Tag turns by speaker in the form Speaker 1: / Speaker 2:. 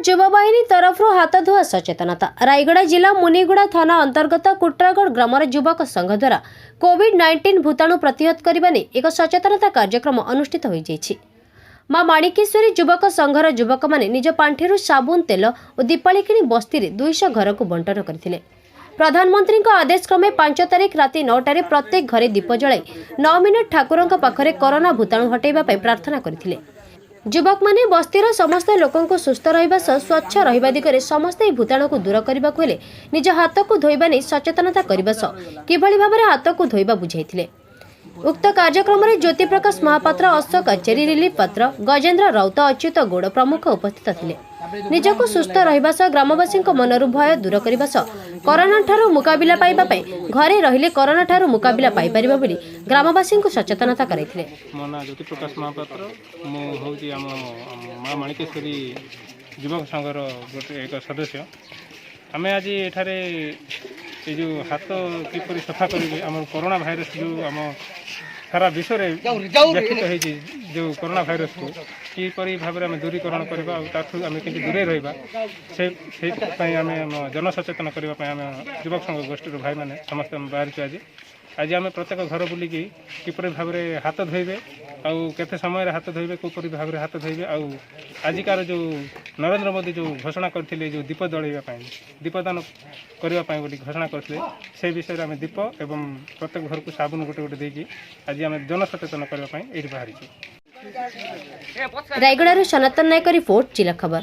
Speaker 1: युवा बाहिनी तरफ हाथ धुआ सचेतनता। रायगड़ा जिला मुनिगुड़ा थाना अंतर्गत कुट्रागढ़ ग्राम युवक संघ द्वारा कोविड-19 भूताणु प्रतिहत करने नहीं एक सचेतनता कार्यक्रम अनुष्ठित हो जाइछि। मां माणिकेश्वरी युवक संघर युवक माने निज पांठिरु साबुन तेल और दीपावली किणी बस्ती 200 घर को बंटन करथिले। प्रधानमंत्री आदेश क्रमे 5 तारिख राति 9टारे प्रत्येक घरे दीप जलाई 9 मिनिट ठाकुरंक पाखरे कोरोना भूताणु हटेबा पई प्रार्थना करथिले। युवक माने बस्तीर समस्त लोकंक सुस्थ रहिबा सह स्वच्छ रहिबा दिगरे समस्त भूताणु को दूर करबा को हेले निज हाथ को धोइबा नै सचेतनता करबा सह किभଳି भाबरे हाथ को धोइबा बुझाइथिले। उक्त कार्यक्रम में ज्योति प्रकाश महापात्र, अशोक आचार्य, रिलीफ पात्र, गजेन्द्र राउत, अच्युत गौड़ प्रमुख उपस्थित थिले। निजको सुस्थ रहिबा सह ग्रामवासी मनरु भय दूर करबा सह कोरोना ठारू मुकाबिला पाइबा पई घरे रहिले कोरोना ठारू मुकाबिला पाइ परिबा बोली ग्रामवासी को सचेतनता करैथिले।
Speaker 2: मो ना ज्योति प्रकाश महापात्र, मो होउची हम मां माणिकेश्वरी युवक संघर एक सदस्य। आमे आज एठारे जो हाथ किपरि सफा करेंगे आम कोरोना भाइरस जो आम सारा विश्व में व्यापित होती जो कोरोना भाइरस को किपरि भाव में दूरीकरण करवा आम कि दूरे रहा से आम जनसचेतन करने युवक संघ गोष्ठी भाई मैंने समस्त बाहर आज आम प्रत्येक घर बुलिकी किपरि भाव में हाथ धोइबे आउ केते समय हाथ धोइबे कोपरि भाव में हाथ धोइबे आउ आजिकार जो नरेंद्र मोदी जो घोषणा करथिले जो दीप जळाइबा पई दीपदान करबा पई बोली घोषणा करथिले से विषय में दीप एवं प्रत्येक घर को साबुन गोटे गोटे देकी आज आम जनसचेतन करबा पई एठी बाहरी छी।
Speaker 1: रायगड़ा सनातन नायक रिपोर्ट जिला खबर।